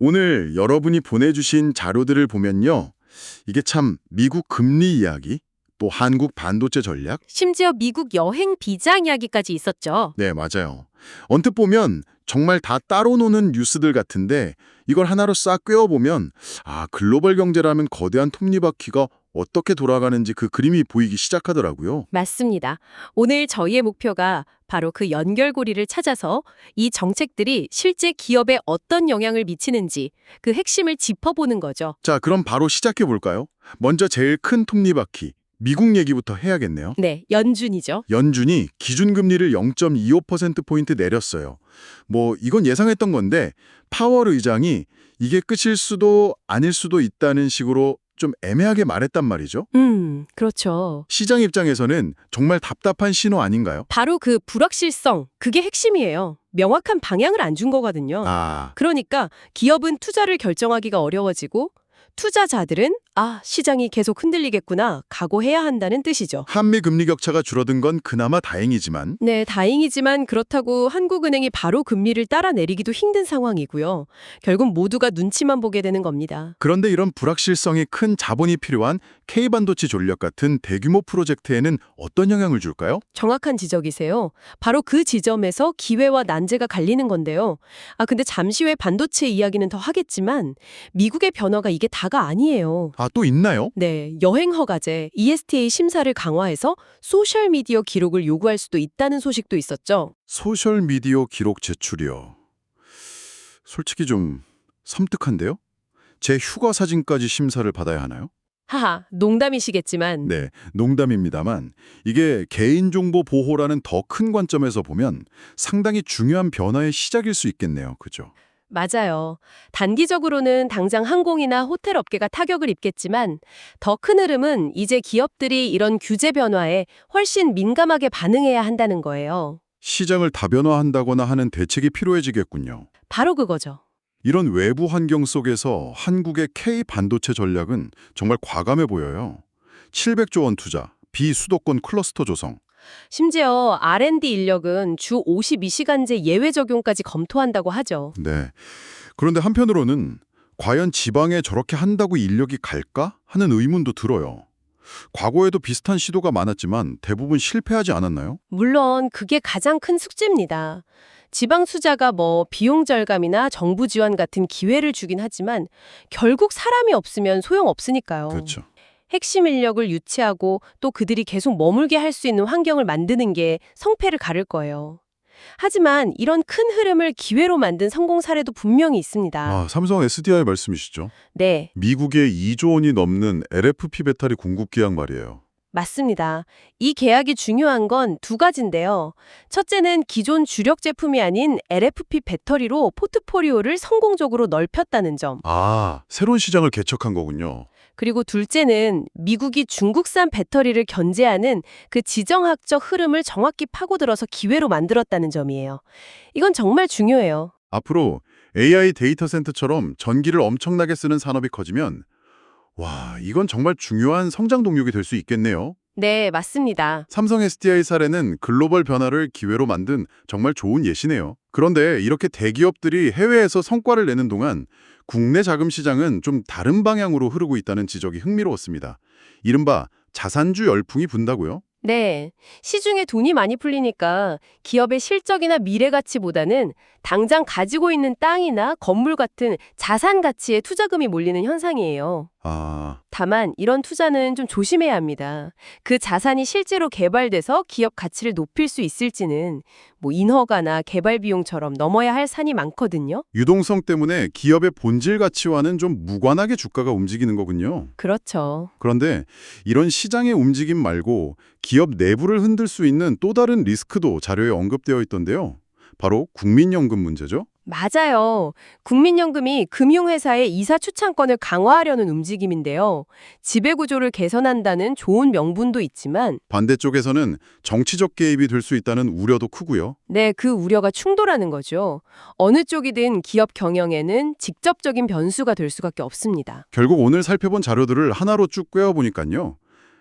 오늘 여러분이 보내주신 자료들을 보면요. 이게 참 미국 금리 이야기, 또 한국 반도체 전략? 심지어 미국 여행 비자 이야기까지 있었죠. 네, 맞아요. 언뜻 보면 정말 다 따로 노는 뉴스들 같은데 이걸 하나로 싹 꿰어보면 글로벌 경제라면 거대한 톱니바퀴가 어떻게 돌아가는지 그 그림이 보이기 시작하더라고요. 맞습니다. 오늘 저희의 목표가 바로 그 연결고리를 찾아서 이 정책들이 실제 기업에 어떤 영향을 미치는지 그 핵심을 짚어보는 거죠. 자, 그럼 바로 시작해 볼까요? 먼저 제일 큰 톱니바퀴, 미국 얘기부터 해야겠네요. 네, 연준이죠. 연준이 기준금리를 0.25%포인트 내렸어요. 이건 예상했던 건데 파월 의장이 이게 끝일 수도 아닐 수도 있다는 식으로 좀 애매하게 말했단 말이죠. 그렇죠. 시장 입장에서는 정말 답답한 신호 아닌가요? 바로 그 불확실성, 그게 핵심이에요. 명확한 방향을 안 준 거거든요. 그러니까 기업은 투자를 결정하기가 어려워지고 투자자들은 시장이 계속 흔들리겠구나 각오해야 한다는 뜻이죠. 한미 금리 격차가 줄어든 건 그나마 다행이지만 네, 다행이지만 그렇다고 한국은행이 바로 금리를 따라 내리기도 힘든 상황이고요. 결국 모두가 눈치만 보게 되는 겁니다. 그런데 이런 불확실성이 큰 자본이 필요한 K반도체 전략 같은 대규모 프로젝트에는 어떤 영향을 줄까요? 정확한 지적이세요. 바로 그 지점에서 기회와 난제가 갈리는 건데요. 근데 잠시 후에 반도체 이야기는 더 하겠지만 미국의 변화가 이게 다가 아니에요. 또 있나요? 네, 여행 허가제, ESTA 심사를 강화해서 소셜미디어 기록을 요구할 수도 있다는 소식도 있었죠. 소셜미디어 기록 제출이요. 솔직히 좀 섬뜩한데요? 제 휴가 사진까지 심사를 받아야 하나요? 하하, 농담이시겠지만 네, 농담입니다만 이게 개인정보 보호라는 더 큰 관점에서 보면 상당히 중요한 변화의 시작일 수 있겠네요. 그죠? 맞아요. 단기적으로는 당장 항공이나 호텔 업계가 타격을 입겠지만 더 큰 흐름은 이제 기업들이 이런 규제 변화에 훨씬 민감하게 반응해야 한다는 거예요. 시장을 다변화한다거나 하는 대책이 필요해지겠군요. 바로 그거죠. 이런 외부 환경 속에서 한국의 K 반도체 전략은 정말 과감해 보여요. 700조 원 투자, 비수도권 클러스터 조성. 심지어 R&D 인력은 주 52시간제 예외 적용까지 검토한다고 하죠. 네. 그런데 한편으로는 과연 지방에 저렇게 한다고 인력이 갈까 하는 의문도 들어요. 과거에도 비슷한 시도가 많았지만 대부분 실패하지 않았나요? 물론 그게 가장 큰 숙제입니다. 지방 투자가 비용 절감이나 정부 지원 같은 기회를 주긴 하지만 결국 사람이 없으면 소용없으니까요. 그렇죠. 핵심 인력을 유치하고 또 그들이 계속 머물게 할 수 있는 환경을 만드는 게 성패를 가를 거예요. 하지만 이런 큰 흐름을 기회로 만든 성공 사례도 분명히 있습니다. 삼성 SDI 말씀이시죠? 네, 미국의 2조 원이 넘는 LFP 배터리 공급 계약 말이에요. 맞습니다. 이 계약이 중요한 건 두 가지인데요. 첫째는 기존 주력 제품이 아닌 LFP 배터리로 포트포리오를 성공적으로 넓혔다는 점. 새로운 시장을 개척한 거군요. 그리고 둘째는 미국이 중국산 배터리를 견제하는 그 지정학적 흐름을 정확히 파고들어서 기회로 만들었다는 점이에요. 이건 정말 중요해요. 앞으로 AI 데이터 센터처럼 전기를 엄청나게 쓰는 산업이 커지면 이건 정말 중요한 성장 동력이 될 수 있겠네요. 네, 맞습니다. 삼성 SDI 사례는 글로벌 변화를 기회로 만든 정말 좋은 예시네요. 그런데 이렇게 대기업들이 해외에서 성과를 내는 동안 국내 자금 시장은 좀 다른 방향으로 흐르고 있다는 지적이 흥미로웠습니다. 이른바 자산주 열풍이 분다고요? 네, 시중에 돈이 많이 풀리니까 기업의 실적이나 미래 가치보다는 당장 가지고 있는 땅이나 건물 같은 자산 가치에 투자금이 몰리는 현상이에요. 다만 이런 투자는 좀 조심해야 합니다. 그 자산이 실제로 개발돼서 기업 가치를 높일 수 있을지는 인허가나 개발 비용처럼 넘어야 할 산이 많거든요. 유동성 때문에 기업의 본질 가치와는 좀 무관하게 주가가 움직이는 거군요. 그렇죠. 그런데 이런 시장의 움직임 말고 기업 내부를 흔들 수 있는 또 다른 리스크도 자료에 언급되어 있던데요. 바로 국민연금 문제죠. 맞아요. 국민연금이 금융회사의 이사 추천권을 강화하려는 움직임인데요. 지배구조를 개선한다는 좋은 명분도 있지만 반대쪽에서는 정치적 개입이 될 수 있다는 우려도 크고요. 네, 그 우려가 충돌하는 거죠. 어느 쪽이든 기업 경영에는 직접적인 변수가 될 수밖에 없습니다. 결국 오늘 살펴본 자료들을 하나로 쭉 꿰어보니까요.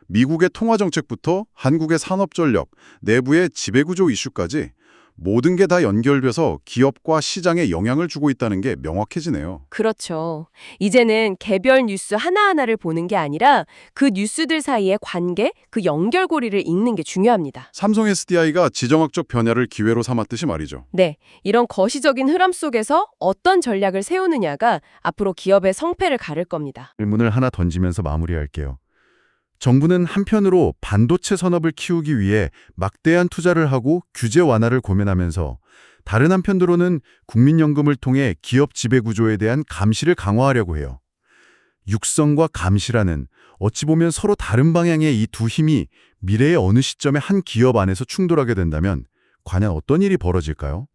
미국의 통화정책부터 한국의 산업전력, 내부의 지배구조 이슈까지 모든 게 다 연결돼서 기업과 시장에 영향을 주고 있다는 게 명확해지네요. 그렇죠. 이제는 개별 뉴스 하나하나를 보는 게 아니라 그 뉴스들 사이의 관계, 그 연결고리를 읽는 게 중요합니다. 삼성 SDI가 지정학적 변화를 기회로 삼았듯이 말이죠. 네, 이런 거시적인 흐름 속에서 어떤 전략을 세우느냐가 앞으로 기업의 성패를 가를 겁니다. 질문을 하나 던지면서 마무리할게요. 정부는 한편으로 반도체 산업을 키우기 위해 막대한 투자를 하고 규제 완화를 고민하면서 다른 한편으로는 국민연금을 통해 기업 지배구조에 대한 감시를 강화하려고 해요. 육성과 감시라는 어찌 보면 서로 다른 방향의 이 두 힘이 미래의 어느 시점에 한 기업 안에서 충돌하게 된다면 과연 어떤 일이 벌어질까요?